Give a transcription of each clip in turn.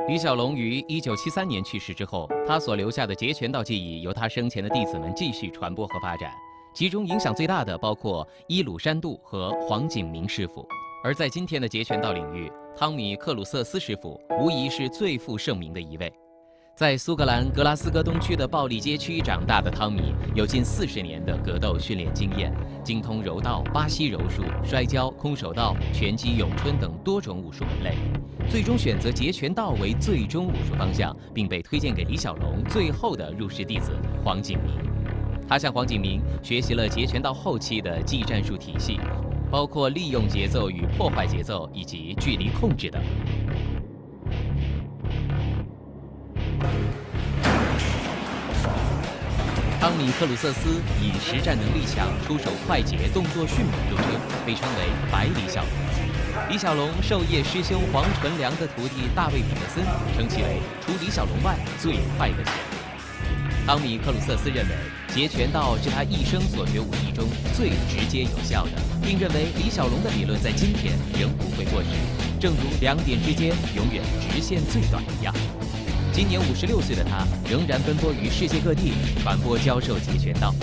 李小龙于1973年去世之后，他所留下的截拳道技艺由他生前的弟子们继续传播和发展，其中影响最大的包括伊鲁山度和黄景明师傅。而在今天的截拳道领域，汤米·克鲁瑟斯师傅无疑是最负盛名的一位。在苏格兰格拉斯哥东区的暴力街区长大的汤米，有近40年的格斗训练经验，精通柔道、巴西柔术、摔跤、空手道、拳击、咏春等多种武术门类，最终选择截拳道为最终武术方向，并被推荐给李小龙最后的入室弟子黄景明。他向黄景明学习了截拳道后期的技战术体系，包括利用节奏与破坏节奏以及距离控制等。汤米·克鲁瑟斯以实战能力强、出手快捷、动作迅猛著称，被称为“白李小龙”。李小龙授业师兄黄纯良的徒弟大卫·彼得森称其为除李小龙外最快的拳。汤米·克鲁瑟斯认为，截拳道是他一生所学武艺中最直接有效的，并认为李小龙的理论在今天仍不会过时，正如两点之间永远直线最短一样。今年56岁的他仍然奔波于世界各地，传播教授截拳道。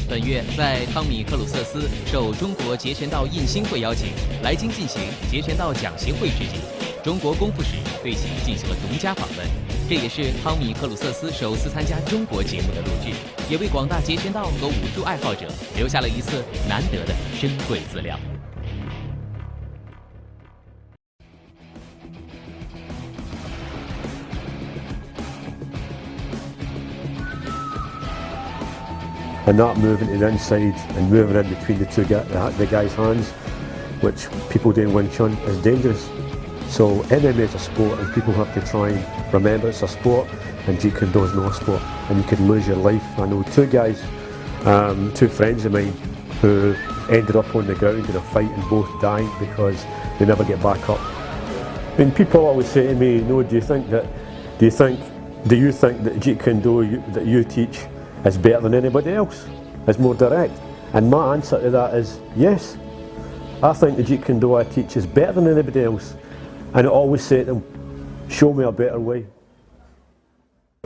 本月，在汤米·克鲁瑟斯受中国截拳道印星会邀请来京进行截拳道讲习会之际，中国功夫史对其进行了独家访问。这也是汤米·克鲁瑟斯首次参加中国节目的录制，也为广大截拳道和武术爱好者留下了一次难得的珍贵资料。And that moving to the inside and moving in between the guy's hands, which people do in Wing Chun, is dangerous. So MMA is a sport and people have to try and remember it's a sport, and Jeet Kune Do is not a sport, and you could lose your life. I know two guys, two friends of mine, who ended up on the ground in a fight and both died because they never get back up. And people always say to me, no, do you think that Jeet Kune Do that you teach is better than anybody else, is more direct? And my answer to that is yes. I think the Jeet Kune Do I teach is better than anybody else, and I always say to them, show me a better way.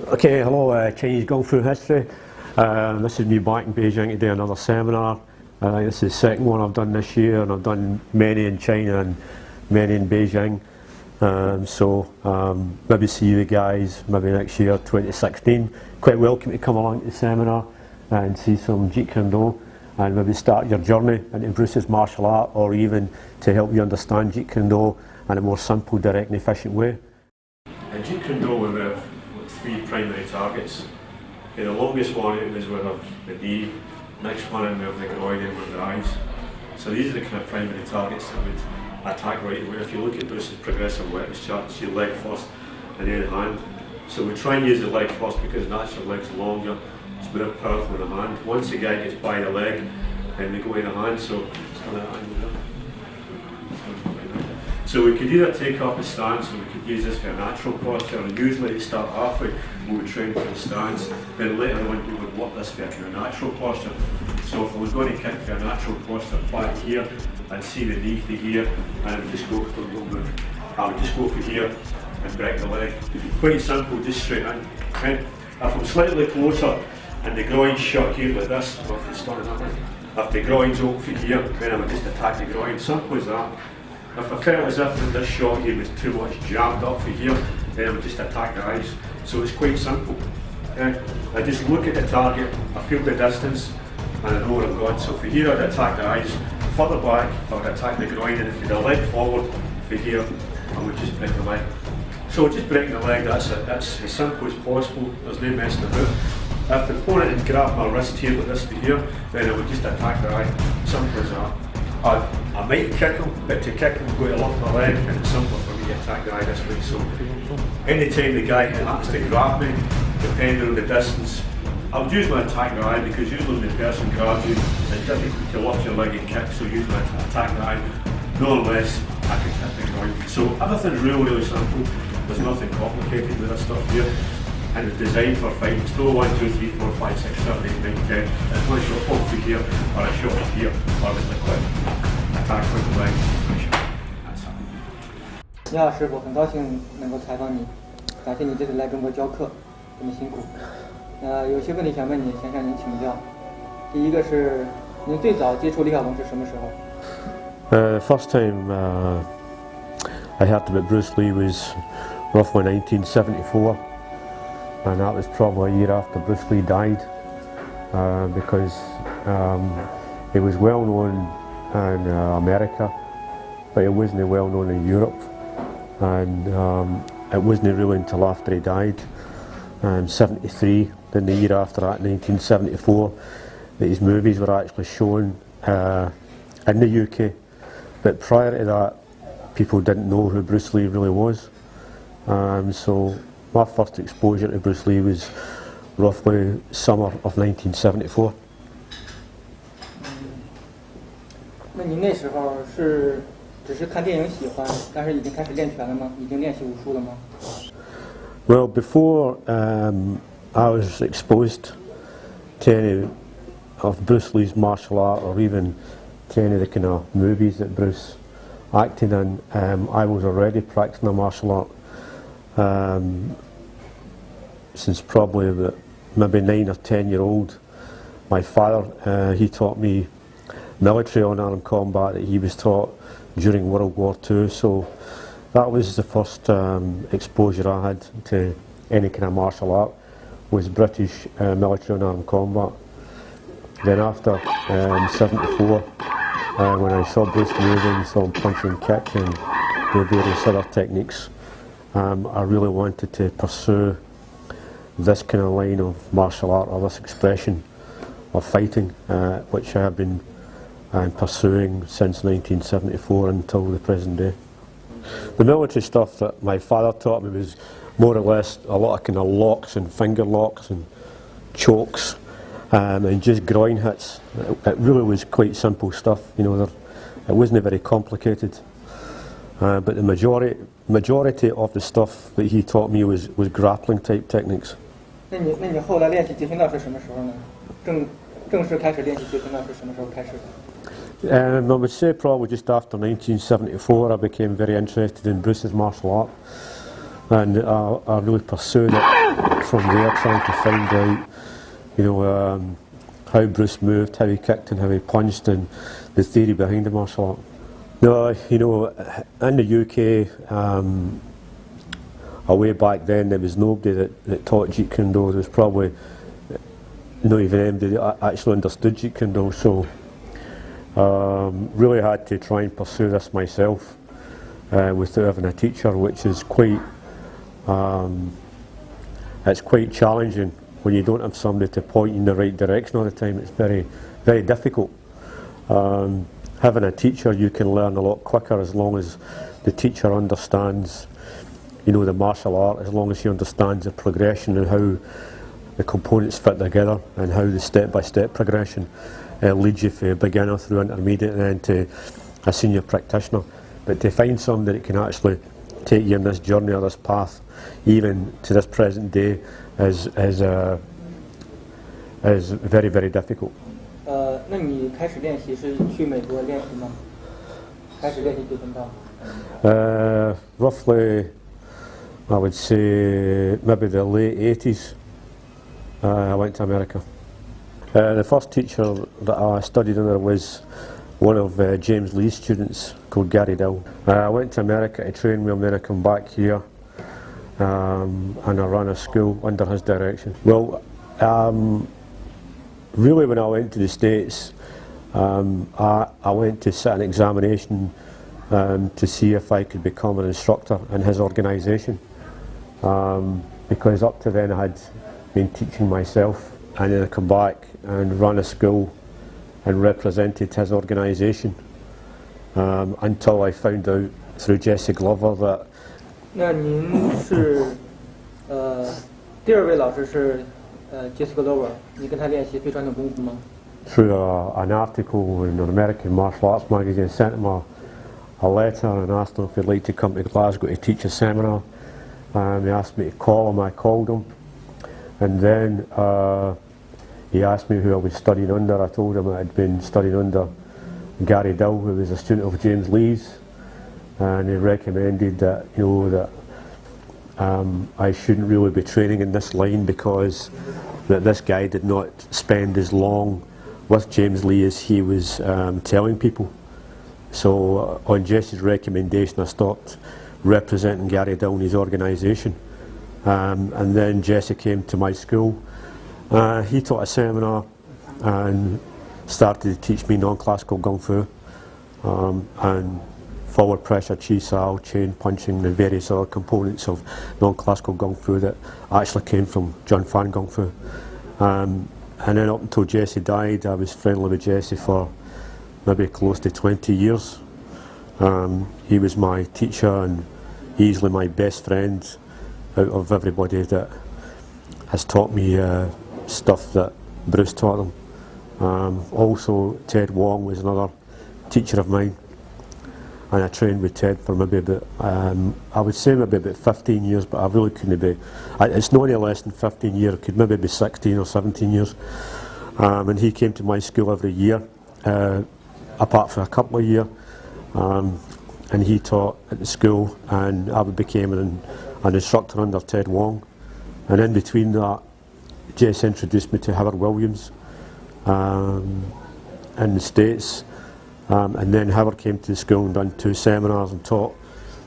Okay, hello Chinese Kung Fu history. This is me back in Beijing to do another seminar. This is the second one I've done this year, and I've done many in China and many in Beijing. Maybe see you guys maybe next year, 2016. Quite welcome to come along to the seminar and see some Jeet Kune Do and maybe start your journey into Bruce's martial art, or even to help you understand Jeet Kune Do in a more simple, direct and efficient way. In Jeet Kune Do we have three primary targets. The longest one is we have the knee, next one we have the groin, and we have the eyes. So these are the kind of primary targets that would attack right away. If you look at Bruce's progressive weapons chart, see the leg first and then the hand. So we try and use the leg first because naturally the leg's longer, it's more powerful in the hand. Once the guy gets by the leg, then they go in the hand, so it's kind of angle there. So we could either take up a stance, or we could use this for a natural posture, and usually to start halfway we would train for the stance, then later on we would work this for a natural posture. So if I was going to kick for a natural posture back here, I'd see the knee for here, and I would just go for the move. I would just go for here and break the leg. Quite simple, just straight in. Okay? If I'm slightly closer and the groin's shut here like this, or if it's turning that way, if the groin's open for here, then I would just attack the groin. Simple as that. If I felt as if this shot here was too much jammed up for here, then I would just attack the eyes. So it's quite simple. Okay? I just look at the target, I feel the distance, and I know where I'm going. So for here I'd attack the eyes, further back I would attack the groin, and if the leg forward for here, I would just break the leg. So just breaking the leg, that's it. That's as simple as possible, there's no messing about. If the opponent had grabbed my wrist here like this for here, then I would just attack the eye. Simple as that. I might kick him, but to kick him I've got to lift my leg, and it's simpler for me to attack the eye this way. So anytime the guy happens to grab me, depending on the distance, I would usually attack the eye, because usually when the person grabs you, it's difficult to lift your leg and kick, so usually I attack the eye. No less, I can hit the groin. So everything's really simple. There's nothing complicated with this stuff here. And it's designed for fighting. It's no 1, 2, 3, 4, 5, 6, 7, 8, 9, 10. It's one shot up to here, or a shot up here, or just a quick attack with the leg. That's it. 你好，师傅，很高兴能够采访你，感谢你这次来中国教课，这么辛苦。有些问题想问你，想向您请教。第一个是，您最早接触李小龙是什么时候？First time I heard about Bruce Lee was roughly 1974, and that was probably a year after Bruce Lee died, because he was well known in America, but he wasn't well known in Europe, and it wasn't really until after he died, 73, then the year after that, 1974, that his movies were actually shown in the UK. But prior to that, people didn't know who Bruce Lee really was. So my first exposure to Bruce Lee was roughly summer of 1974. 那你那时候是只是看电影喜欢，但是已经开始练拳了吗？已经练习武术了吗？ Well, before I was exposed to any of Bruce Lee's martial art, or even to any of the kind of movies that Bruce acted in, I was already practicing a martial art since probably about maybe 9 or 10-year-old. My father, he taught me military unarmed combat that he was taught during World War II, so that was the first exposure I had to any kind of martial art, was British military unarmed combat. Then after 74, when I saw Bruce moving, saw him punch and kick and do various other techniques, I really wanted to pursue this kind of line of martial art, or this expression of fighting, which I have been pursuing since 1974 until the present day. The military stuff that my father taught me was more or less a lot of kind of locks and finger locks and chokes, and just groin hits. It really was quite simple stuff, you know. It wasn't very complicated, but the majority of the stuff that he taught me was grappling type techniques. 那你后来练习截拳道是什么时候呢？正式开始练习截拳道是什么时候开始的？ I would say probably just after 1974 I became very interested in Bruce's martial art, and I really pursued it from there, trying to find out, you know, how Bruce moved, how he kicked and how he punched, and the theory behind the martial art. No, you know, in the UK, way back then, there was nobody that taught Jeet Kune Do. There was probably not even anybody that actually understood Jeet Kune Do, so really had to try and pursue this myself without having a teacher, which is quite it's quite challenging when you don't have somebody to point in the right direction all the time. It's very, very difficult. Having a teacher, you can learn a lot quicker as long as the teacher understands, you know, the martial art, as long as she understands the progression and how the components fit together, and how the step-by-step progression leads you from a beginner through intermediate and then to a senior practitioner. But to find somebody that can actually take you on this journey or this path, even to this present day, is very, very difficult. 那你开始练习是去美国练习吗？开始练习截拳道。Roughly, I would say maybe the late 80s. I went to America. The first teacher that I studied under was one of James Lee's students called Gary Dill. I went to America to train with him, then I come back here and I ran a school under his direction. Well, really when I went to the States, I went to sit an examination to see if I could become an instructor in his organisation, because up to then I had been teaching myself, and then I come back and ran a school and represented his organisation until I found out through Jesse Glover that. 那您是第二位老师是Jesse Glover， 你跟他练习非传统功夫吗？ Through an article in an American martial arts magazine, sent him a letter and asked him if he'd like to come to Glasgow to teach a seminar. He asked me to call him. I called him, and then he asked me who I was studying under. I told him I had been studying under Gary Dill, who was a student of James Lee's. and he recommended that, you know, that I shouldn't really be training in this line because that this guy did not spend as long with James Lee as he was telling people. So on Jesse's recommendation, I stopped representing Gary Downey's organisation, and then Jesse came to my school. He taught a seminar and started to teach me non-classical Kung Fu and forward pressure, chi sao, chain punching, and various other components of non-classical Kung Fu that actually came from John Fan Kung Fu. And then up until Jesse died, I was friendly with Jesse for maybe close to 20 years. He was my teacher and easily my best friend out of everybody that has taught me stuff that Bruce taught them. Also, Ted Wong was another teacher of mine, and I trained with Ted for maybe about, I would say maybe about 15 years, but I really couldn't be, it's not any less than 15 years, it could maybe be 16 or 17 years. And he came to my school every year, apart from a couple of years, and he taught at the school, and I became an instructor under Ted Wong. And in between that, Jess introduced me to Howard Williams in the States, and then Howard came to the school and done 2 seminars and taught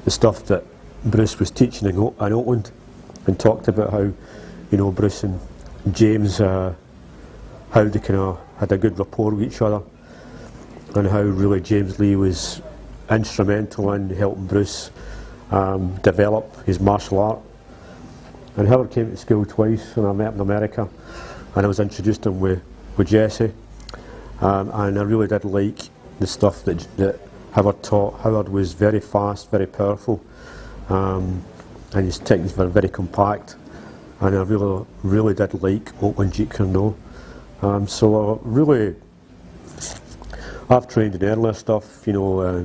the stuff that Bruce was teaching in Oakland, and talked about how, you know, Bruce and James, how they kind of had a good rapport with each other, and how really James Lee was instrumental in helping Bruce develop his martial art. And Howard came to school twice when I met him in America, and I was introduced to him with Jesse, and I really did like the stuff that Howard taught. Howard was very fast, very powerful, and his techniques were very compact, and I really did like Oakland Jeet Kune Do. So I've trained in earlier stuff, you know,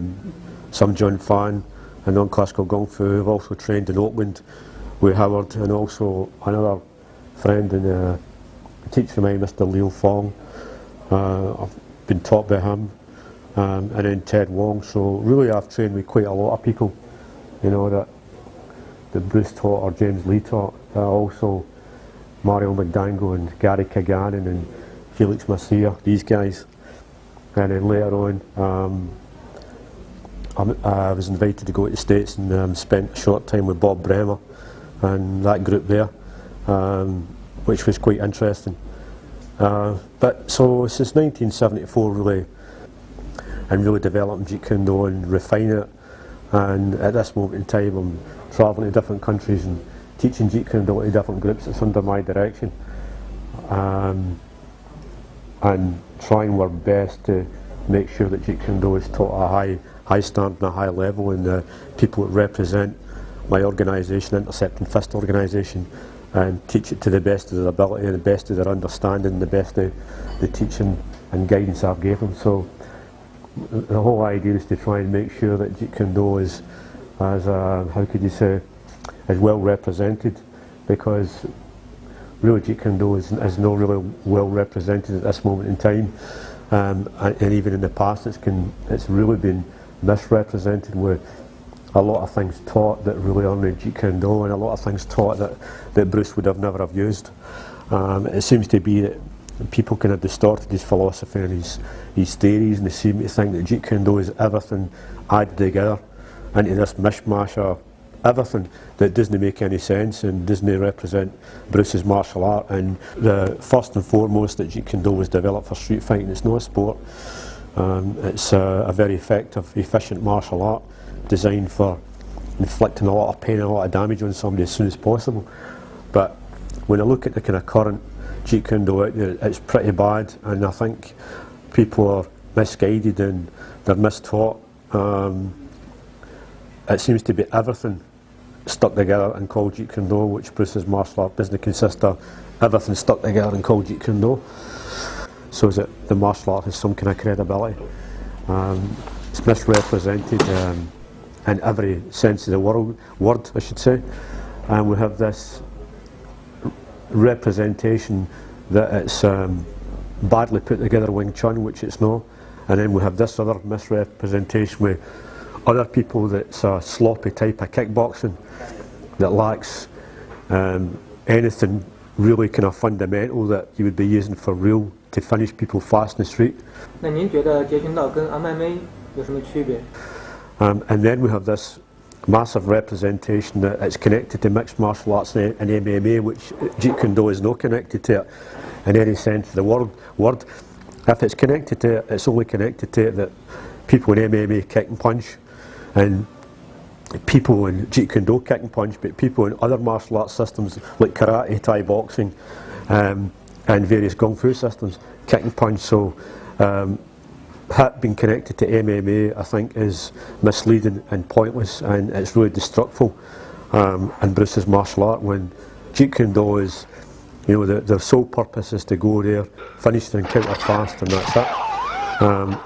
some John Fan and non-classical Kung Fu. I've also trained in Oakland with Howard, and also another friend and a teacher of mine, Mr. Leo Fong. I've been taught by him, and then Ted Wong. So really I've trained with quite a lot of people, you know, that Bruce taught or James Lee taught. Also Mario McDango and Gary Kaganen and Felix Macia, these guys. And then later on, I was invited to go to the States and spent a short time with Bob Bremer and that group there, which was quite interesting. But so since 1974 really, and really developing Jeet Kune Do and refining it, and at this moment in time I'm travelling to different countries and teaching Jeet Kune Do to different groups that's under my direction, and trying our best to make sure that Jeet Kune Do is taught at a high standard and a high level, and the people that represent my organisation, Intercepting Fist organisation, and teach it to the best of their ability and the best of their understanding, the best of the teaching and guidance I've gave them. So the whole idea is to try and make sure that Jeet Kune Do is, as how could you say, is well represented, because really Jeet Kune Do is not really well represented at this moment in time, and even in the past it's really been misrepresented, with a lot of things taught that really aren't in Jeet Kune Do, and a lot of things taught that Bruce would have never have used. It seems to be that people kind of distorted his philosophy and his theories, and they seem to think that Jeet Kune Do is everything added together into this mishmash of everything that doesn't make any sense and doesn't represent Bruce's martial art. And the first and foremost, that Jeet Kune Do was developed for street fighting. It's not a sport. It's a very effective, efficient martial art designed for inflicting a lot of pain and a lot of damage on somebody as soon as possible. But when I look at the kind of current Jeet Kune Do out there, it's pretty bad, and I think people are misguided and they're mistaught. It seems to be everything stuck together and called Jeet Kune Do, which Bruce's martial art doesn't consist of everything stuck together and called Jeet Kune Do. So is it the martial art has some kind of credibility. It's misrepresented in every sense of the word, I should say. And we have this representation that it's badly put together Wing Chun, which it's not. And then we have this other misrepresentation with other people that's a sloppy type of kickboxing that lacks anything really kind of fundamental that you would be using for real to finish people fast in the street. 那您觉得截拳道跟 MMA 有什么区别？ And then we have this massive representation that it's connected to mixed martial arts and MMA, which Jeet Kune Do is not connected to it in any sense of the word. If it's connected to it, it's only connected to it that people in MMA kick and punch, and people in Jeet Kune Do kick and punch, but people in other martial arts systems like karate, Thai boxing, and various kung fu systems kick and punch. So that being connected to MMA, I think, is misleading and pointless, and it's really destructive in Bruce's martial art. When Jeet Kune Do is, you know, their sole purpose is to go there, finish their encounter fast, and that's it.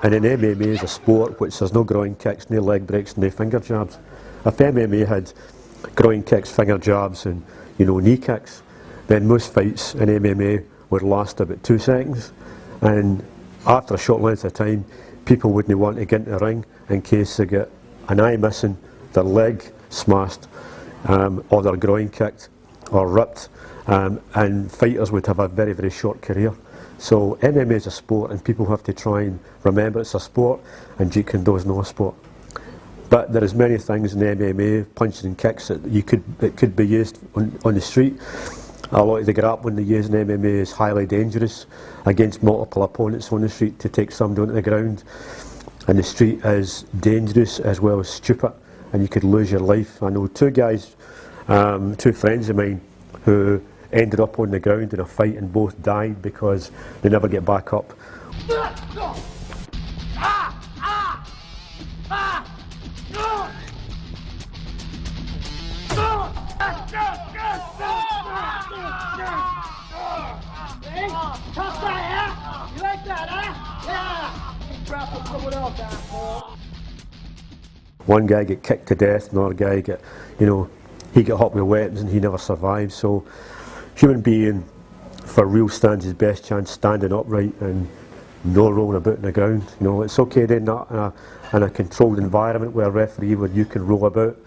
And in MMA is a sport which there's no groin kicks, no leg breaks, no finger jabs. If MMA had groin kicks, finger jabs, and knee kicks, then most fights in MMA would last about 2 seconds, and after a short length of time, people wouldn't want to get into the ring in case they get an eye missing, their leg smashed, or their groin kicked or ripped, and fighters would have a very, very short career. So MMA is a sport, and people have to try and remember it's a sport, and Jeet Kune Do is not a sport. But there is many things in MMA, punches and kicks, that could be used on the street. A lot of the grappling they use in MMA is highly dangerous against multiple opponents on the street. To take somebody onto the ground in the street is dangerous as well as stupid, and you could lose your life. I know 2 guys, 2 friends of mine, who ended up on the ground in a fight and both died because they never get back up. One guy get kicked to death, another guy he got hit with weapons and he never survived. So human being for real stands his best chance standing upright and no rolling about on the ground. It's okay then in a controlled environment where you can roll about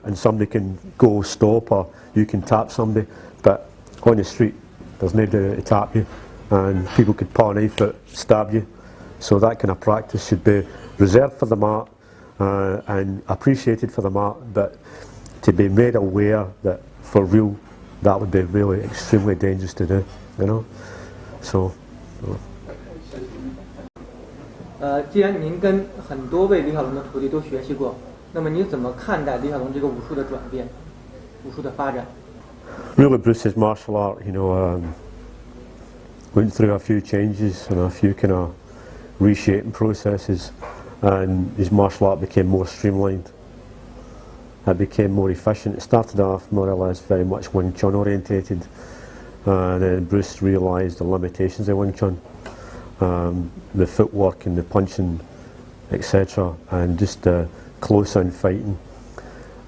and somebody can go stop, or you can tap somebody, but on the street there's nobody to tap you, and people could pull a knife out, stab you. So that kind of practice should be reserved for the mat and appreciated for the mat, but to be made aware that for real that would be really extremely dangerous to do, So. 既然您跟很多位李小龙的徒弟都学习过，那么你怎么看待李小龙这个武术的转变、武术的发展？ Really, Bruce's martial art, went through a few changes and a few kind of reshaping processes, and his martial art became more streamlined. It became more efficient. It started off more or less very much Wing Chun orientated, and then Bruce realised the limitations of Wing Chun, the footwork and the punching, etc., and just the close-in fighting,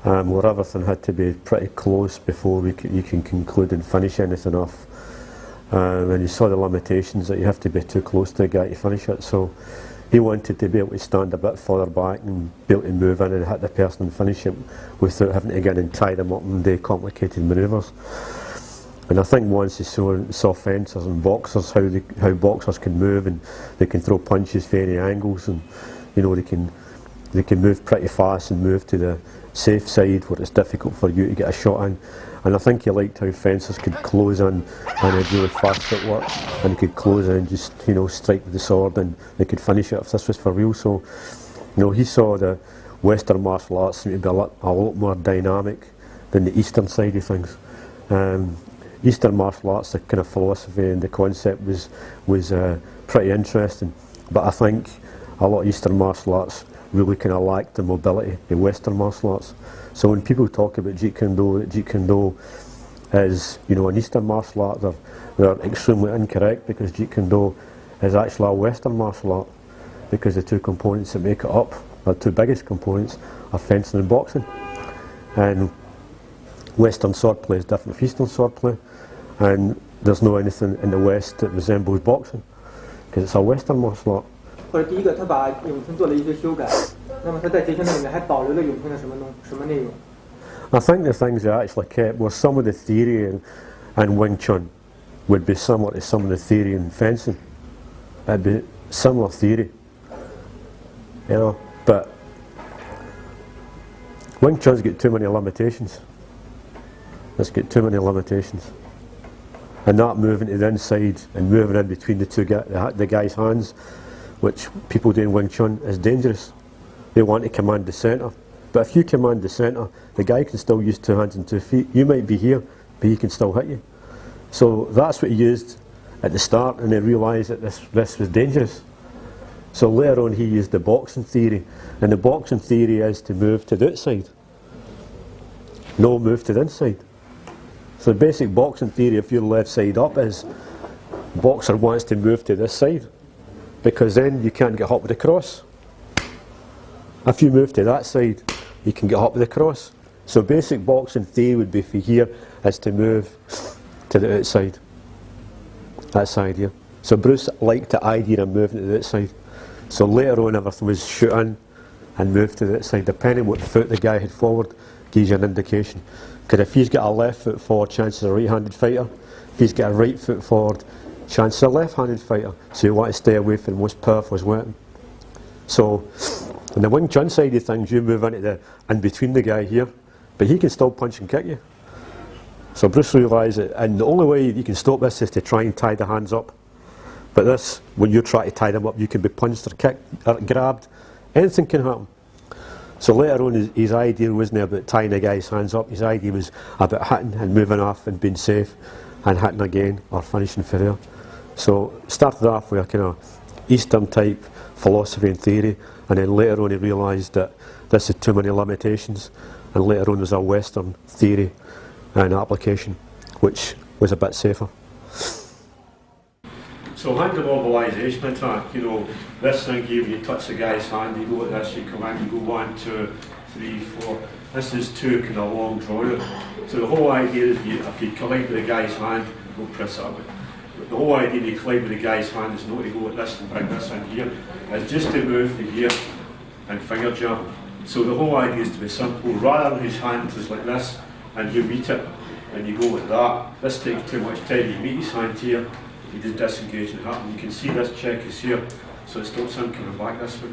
where everything had to be pretty close before you can conclude and finish anything off. And you saw the limitations that you have to be too close to a guy to finish it. So he wanted to be able to stand a bit further back and be able to move in and hit the person and finish it without having to get in and tie them up and do complicated manoeuvres. And I think once he saw fencers and boxers, how boxers can move, and they can throw punches from any angles, and they can move pretty fast and move to the safe side where it's difficult for you to get a shot in. And I think he liked how fencers could close in and had really fast footwork, and they could close in and just strike with the sword, and they could finish it if this was for real. So he saw the Western martial arts seem to be a lot more dynamic than the Eastern side of things. Eastern martial arts, the kind of philosophy and the concept was pretty interesting, but I think a lot of Eastern martial arts really kind of lacked the mobility of Western martial arts. So when people talk about Jeet Kune Do is an Eastern martial art, they're extremely incorrect, because Jeet Kune Do is actually a Western martial art, because the 2 components that make it up, the 2 biggest components, are fencing and boxing. And Western swordplay is different from Eastern swordplay, and there's no anything in the West that resembles boxing, because it's a Western martial art. 或者第一个，他把咏春做了一些修改，那么他在截拳道里面还保留了咏春的什么内容？ I think the things they actually kept were some of the theory and Wing Chun would be similar to some of the theory in fencing. It'd be similar theory, you know, but Wing Chun's got too many limitations. It's got too many limitations. And that moving to the inside and moving in between the guy's hands, which people do in Wing Chun, is dangerous. They want to command the centre. But if you command the centre, the guy can still use 2 hands and 2 feet. You might be here, but he can still hit you. So that's what he used at the start, and they realised that this was dangerous. So later on he used the boxing theory, and the boxing theory is to move to the outside, no move to the inside. So the basic boxing theory, if you're left side up, is boxer wants to move to this side, because then you can't get hit with the cross. If you move to that side, you can get hit with the cross. So basic boxing theory would be for here is to move to the outside. That side here. So Bruce liked the idea of moving to the outside. So later on everything was shoot in and move to the outside. Depending what foot the guy had forward, gives you an indication. Because if he's got a left foot forward, chances a right-handed fighter. If he's got a right foot forward, chances a left-handed fighter. So you want to stay away from the most powerful weapon. So on the Wing Chun side of things, you move into in between the guy here, but he can still punch and kick you. So Bruce realised that, and the only way you can stop this is to try and tie the hands up. But this, when you try to tie them up, you can be punched or kicked or grabbed. Anything can happen. So later on, his idea wasn't about tying the guy's hands up. His idea was about hitting and moving off and being safe and hitting again or finishing for there. So started off with a kind of Eastern type philosophy and theory, and then later on he realised that this had too many limitations, and later on there's a Western theory and application which was a bit safer. So hand immobilisation attack, you know, this thing here, when you touch the guy's hand, you go like this, you come in, you go 1, 2, 3, 4. This is 2 kind of long drawn out. So the whole idea is if you collide with the guy's hand, don't press it up. The whole idea you collide with the guy's hand is not to go like this and bring this in here. It's just to move from here and finger jab. So the whole idea is to be simple. Rather than his hand is like this and you meet it and you go like that, this takes too much time. You meet his hand here, you just disengage and happen. You can see this check is here, so it stops him coming back this way.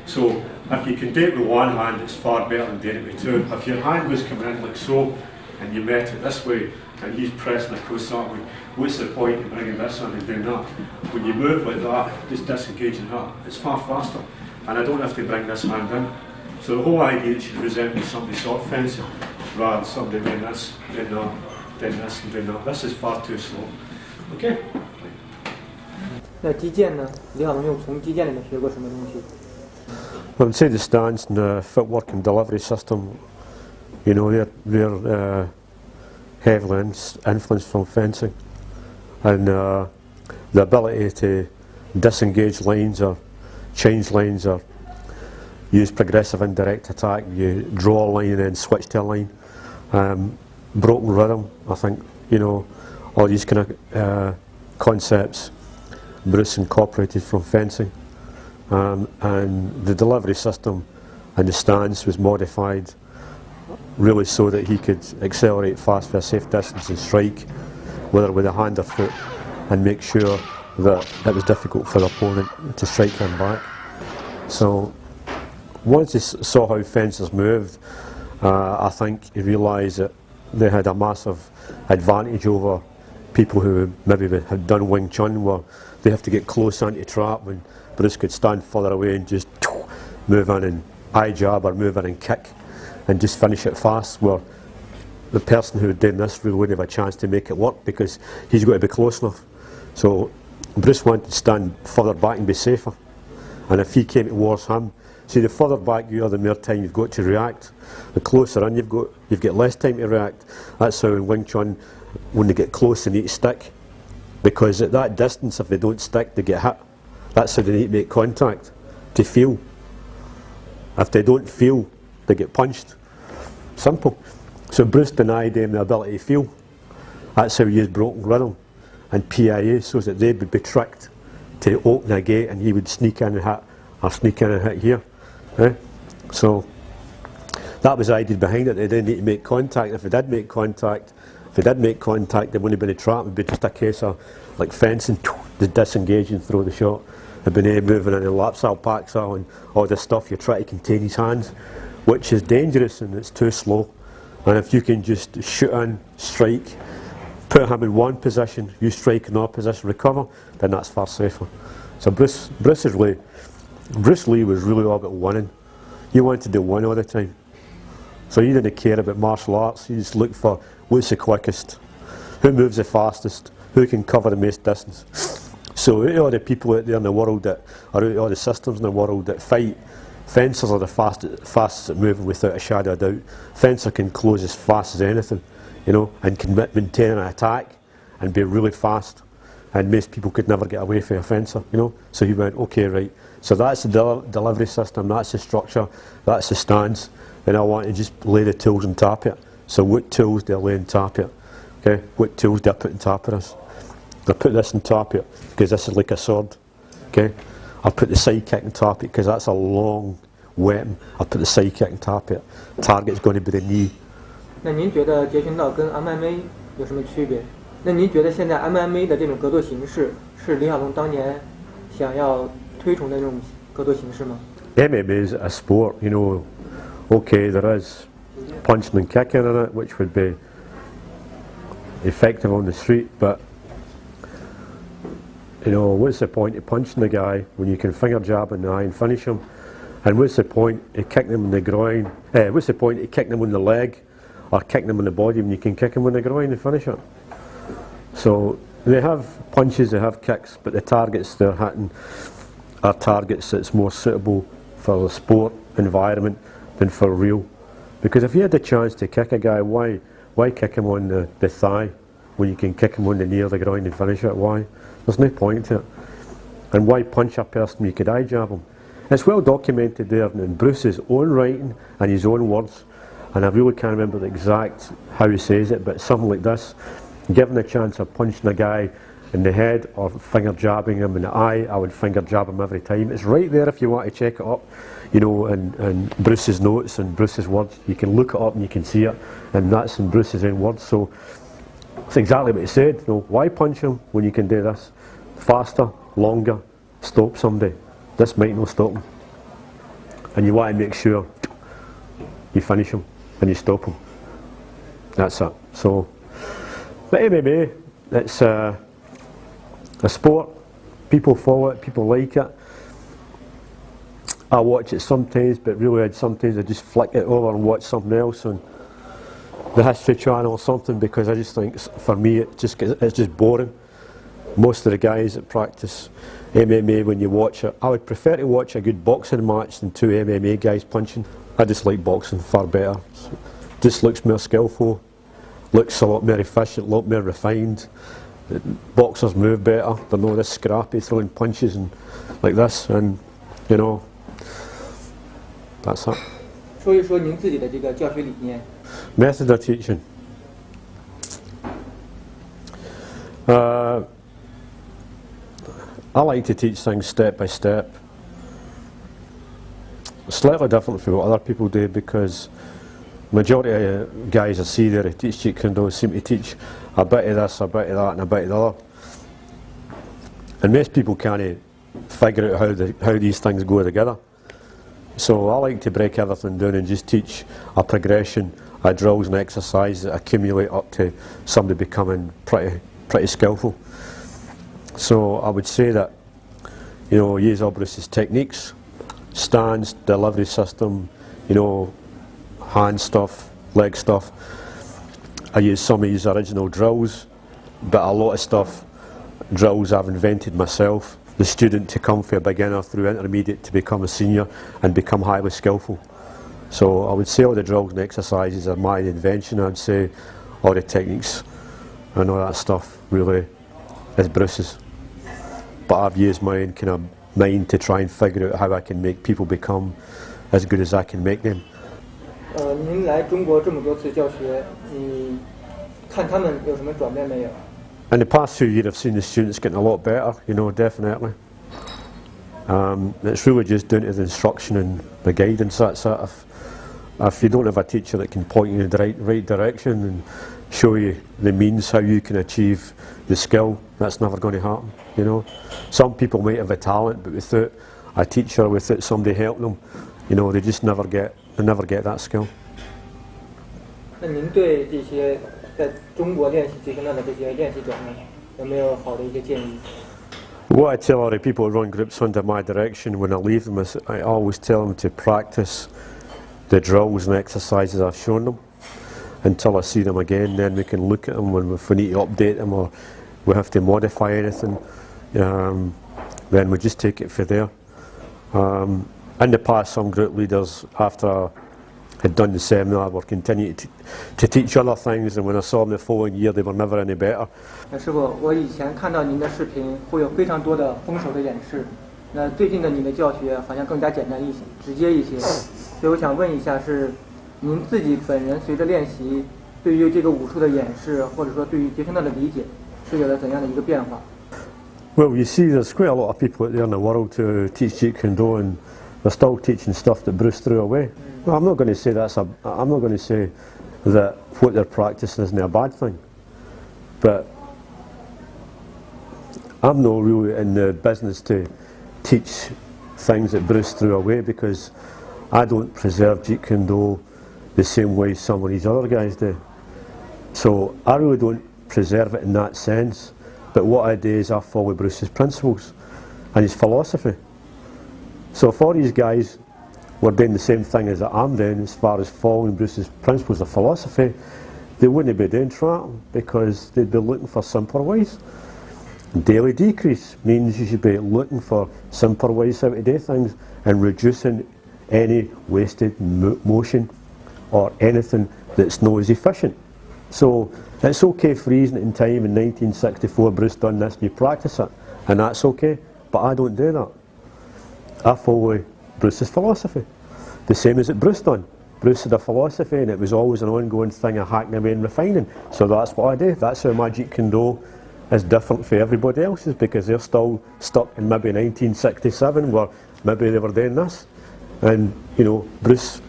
So if you can do it with one hand, it's far better than doing it with 2. If your hand was coming in like so and you met it this way and he's pressing across that way, what's the point in bringing this in and doing that? When you move like that, just disengaging that, it's far faster. And I don't have to bring this hand in. So the whole idea should resemble somebody sort of fencing, rather than somebody doing this, doing that, doing this and doing that. This is far too slow. Okay? 那击剑呢？李小龙又从击剑里面学过什么东西？ I would say the stance and the footwork and delivery system, you know, they're heavily influenced from fencing. And the ability to disengage lines or change lines or use progressive indirect attack, you draw a line and then switch to a line. Broken rhythm, I think, you know, all these kind of concepts Bruce incorporated from fencing. And the delivery system and the stance was modified really so that he could accelerate fast for a safe distance and strike, whether with a hand or foot, and make sure that it was difficult for the opponent to strike him back. So once he saw how fencers moved, I think he realised that they had a massive advantage over people who maybe had done Wing Chun, where they have to get close onto trap when Bruce could stand further away and just move in and eye jab or move in and kick and just finish it fast, where the person who had done this really wouldn't have a chance to make it work because he's got to be close enough. So Bruce wanted to stand further back and be safer, and if he came towards him, see, the further back you are, the more time you've got to react. The closer in you've got less time to react. That's how in Wing Chun, when they get close they need to stick, because at that distance if they don't stick they get hit. That's how they need to make contact, to feel. If they don't feel, they get punched. Simple. So Bruce denied them the ability to feel. That's how he used broken rhythm and PIA, so that they would be tricked to open a gate and he would sneak in and hit, or sneak in and hit here. So that was the idea behind it. They didn't need to make contact. If they did make contact, there wouldn't have been a trap. It would be just a case of like fencing, the disengage and throw the shot. There'd been moving in the laps, packs and all this stuff. You try to contain his hands, which is dangerous and it's too slow. And if you can just shoot in, strike, put him in one position, you strike in another position, recover, then that's far safer. So Bruce Lee was really all about winning. You wanted to win all the time. So you didn't care about martial arts, you just looked for who's the quickest, who moves the fastest, who can cover the most distance. So out of all the people out there in the world that, or out of all the systems in the world that fight, fencers are the fastest at moving without a shadow of doubt. Fencer can close as fast as anything, you know, and can maintain an attack and be really fast. And most people could never get away from a fencer, you know. So he went, okay, right. So that's the delivery system, that's the structure, that's the stance. Then I want to just lay the tools on top of it. So what tools do I lay on top of it? Okay, what tools do I put on top of this? I put this on top of it because this is like a sword. Okay, I put the side kick on top of it because that's a long weapon. I put the side kick on top of it. Target's going to be the knee. 那您觉得截拳道跟 MMA 有什么区别？那您觉得现在 MMA 的这种格斗形式是李小龙当年想要推崇的那种格斗形式吗？ MMA is a sport, you know. Okay, there is punching and kicking in it, which would be effective on the street, but you know, what's the point of punching the guy when you can finger jab in the eye and finish him? And what's the point of kicking him in the groin? What's the point of kicking him on the leg or kicking him in the body when you can kick him on the groin and finish it? So they have punches, they have kicks, but the targets they're hitting are targets that's more suitable for the sport environment than for real. Because if you had the chance to kick a guy, why kick him on the thigh when you can kick him on the knee or the groin and finish it? Why? There's no point to it. And why punch a person when you could eye jab him? It's well documented there in Bruce's own writing and his own words, and I really can't remember the exact how he says it, but something like this: given the chance of punching a guy in the head or finger jabbing him in the eye, I would finger jab him every time. It's right there if you want to check it up, you know, in Bruce's notes and Bruce's words. You can look it up and you can see it, and that's in Bruce's own words. So it's exactly what he said. You know, why punch him when you can do this? Faster, longer, stop somebody. This might not stop him. And you want to make sure you finish him and you stop him. That's it. So, but MMA, it's a sport. People follow it, people like it. I watch it sometimes, but really sometimes I just flick it over and watch something else on the History Channel or something, because I just think, for me, it's just boring. Most of the guys that practice MMA, when you watch it, I would prefer to watch a good boxing match than two MMA guys punching. I just like boxing far better. Just looks more skillful, looks a lot more efficient, a lot more refined. Boxers move better, they're not this scrappy, throwing punches and like this, and you know, that's it. 说一说您自己的这个教学理念。 Method of teaching. I like to teach things step by step. Slightly different from what other people do, because majority of guys I see there who teach Jeet Kune Do seem to teach a bit of this, a bit of that and a bit of the other. And most people can't figure out how these things go together. So I like to break everything down and just teach a progression of drills and exercises that accumulate up to somebody becoming pretty skillful. So I would say that, you know, use all Bruce's techniques, stance, delivery system, you know, hand stuff, leg stuff. I use some of his original drills, but a lot of stuff, drills I've invented myself. The student to come from a beginner through intermediate to become a senior and become highly skillful. So I would say all the drills and exercises are my invention. I'd say all the techniques and all that stuff really is Bruce's. But I've used my own kind of mind to try and figure out how I can make people become as good as I can make them. 您来中国这么多次教学，你看他们有什么转变没有？ In the past few years, I've seen the students getting a lot better, you know, definitely. It's really just down to the instruction and the guidance. That's it. If you don't have a teacher that can point you in the right direction and show you the means how you can achieve the skill, that's never going to happen. You know, some people might have a talent, but without a teacher, without somebody helping them, you know, they just never get that skill. 那您对这些在中国练习截拳道的这些练习者呢，有没有好的一些建议？ What I tell other people who run groups under my direction when I leave them is I always tell them to practice the drills and exercises I've shown them until I see them again. Then we can look at them if we need to update them or we have to modify anything. Then we just take it from there. In the past, some group leaders, after I had done the seminar, were continuing to teach other things, and when I saw them the following year, they were never any better. 师傅，我以前看到您的视频会有非常多的封手的演示，那最近的你的教学好像更加简单一些、直接一些，所以我想问一下，是您自己本人随着练习，对于这个武术的演示，或者说对于截拳道的理解，是有了怎样的一个变化？ Well, you see, there's quite a lot of people out there in the world to teach Jeet Kune Do, and they're still teaching stuff that Bruce threw away. Well, I'm not going to say I'm not going to say that what they're practicing isn't a bad thing, but I'm not really in the business to teach things that Bruce threw away, because I don't preserve Jeet Kune Do the same way some of these other guys do. So I really don't preserve it in that sense. But what I do is I follow Bruce's principles and his philosophy. So if all these guys were doing the same thing as I'm doing as far as following Bruce's principles of philosophy, they wouldn't be doing triathlon because they'd be looking for simpler ways. Daily decrease means you should be looking for simpler ways how to do things and reducing any wasted motion or anything that's not as efficient. So it's okay freezing it in time in 1964, Bruce done this and you practice it, and that's okay, but I don't do that. I follow Bruce's philosophy, the same as it Bruce done. Bruce had a philosophy and it was always an ongoing thing of hacking away and refining, so that's what I do. That's how my Jeet Kune Do is different from everybody else's, because they're still stuck in maybe 1967 where maybe they were doing this, and you know, Bruce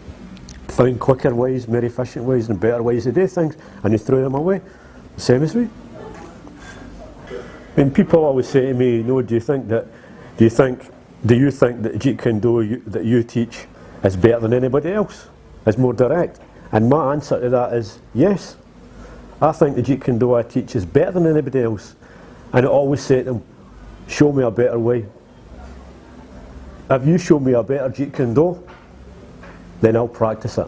found quicker ways, more efficient ways and better ways to do things, and he threw them away, the same as we. I mean, people always say to me, no, do you think that Jeet Kune Do that you teach is better than anybody else, is more direct? And my answer to that is yes. I think the Jeet Kune Do I teach is better than anybody else, and I always say to them, show me a better way. If you show me a better Jeet Kune Do, then I'll practice it.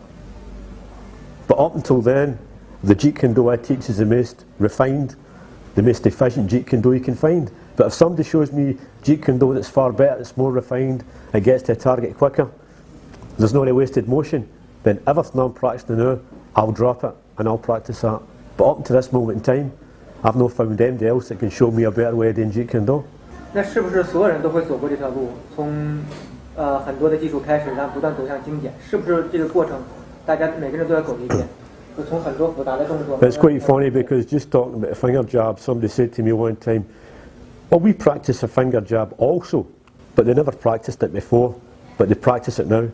But up until then, the Jeet Kune Do I teach is the most refined, the most efficient Jeet Kune Do you can find. But if somebody shows me Jeet Kune Do that's far better, that's more refined, it gets to a target quicker, there's no any wasted motion, then everything I'm practicing now, I'll drop it and I'll practice that. But up to this moment in time, I've not found anybody else that can show me a better way of doing Jeet Kune Do. 那是不是所有人都会走过这条路？从很多的技术开始，然后不断走向精简，是不是这个过程，大家每个人都要走一遍？就从很多复杂的动作。It's quite funny because just talking about a finger jab, somebody said to me one time, "Well, we practice a finger jab also, but they never practiced it before, but they practice it now."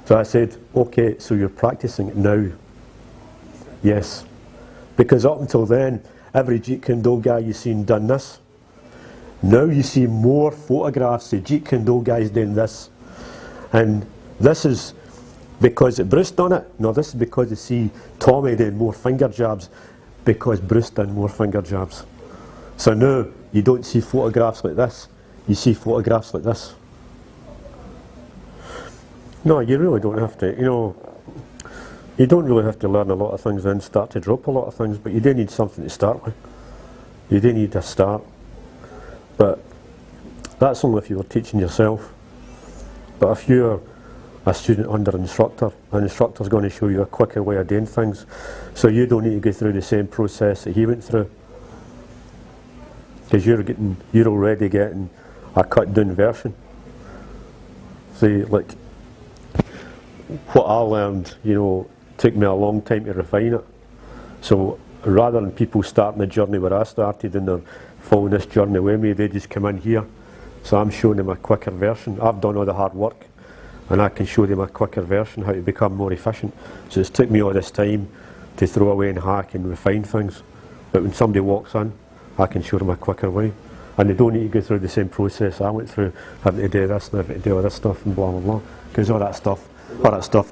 So I said, "Okay, so you're practicing it now?" Yes, because up until then, every Jeet Kune Do guy you've seen done this. Now you see more photographs of Jeet Kune Do guys doing this, and this is because Bruce done it. No, this is because you see Tommy doing more finger jabs because Bruce done more finger jabs. So now you don't see photographs like this, you see photographs like this. No, you really don't have to, you know, you don't really have to learn a lot of things and start to drop a lot of things, but you do need something to start with. You do need a start. But that's only if you were teaching yourself. But if you're a student under an instructor's going to show you a quicker way of doing things, so you don't need to go through the same process that he went through, because you're already getting a cut down version. See, like what I learned, you know, took me a long time to refine it. So rather than people starting the journey where I started and they're following this journey with me, they just come in here, So I'm showing them a quicker version. I've done all the hard work, and I can show them a quicker version, how to become more efficient. So it's took me all this time to throw away and hack and refine things. But when somebody walks in, I can show them a quicker way. And they don't need to go through the same process I went through, having to do this and having to do all this stuff and blah blah blah. Because all that stuff,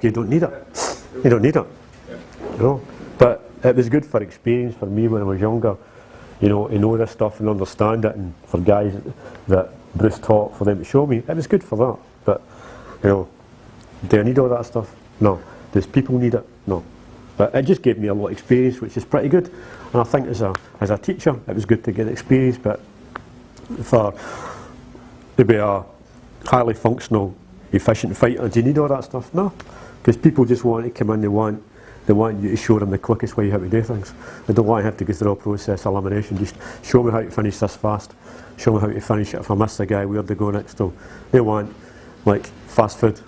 you don't need it. You don't need it. You know? But it was good for experience for me when I was younger, you know, to know this stuff and understand it, and for guys that Bruce taught, for them to show me, it was good for that. But, you know, do I need all that stuff? No. Does people need it? No. But it just gave me a lot of experience, which is pretty good. And I think as a teacher, it was good to get experience, but to be a highly functional, efficient fighter, do you need all that stuff? No. Because people just want to come in, they want you to show them the quickest way how to do things. They don't want to have to go through a process elimination. Just show me how to finish this fast. Show me how to finish it. If I miss the guy, where to go next? So they want, like, fast food.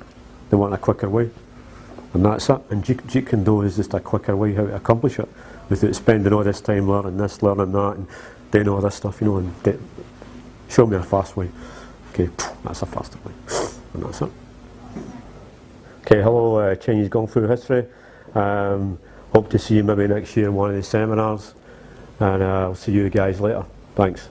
They want a quicker way. And that's it. And Jeet Kune Do is just a quicker way how to accomplish it, without spending all this time learning this, learning that, and doing all this stuff, you know, and show me a fast way. Okay, that's a faster way. And that's it. Okay, hello Chinese Kung Fu history. Hope to see you maybe next year in one of the seminars, and I'll see you guys later. Thanks.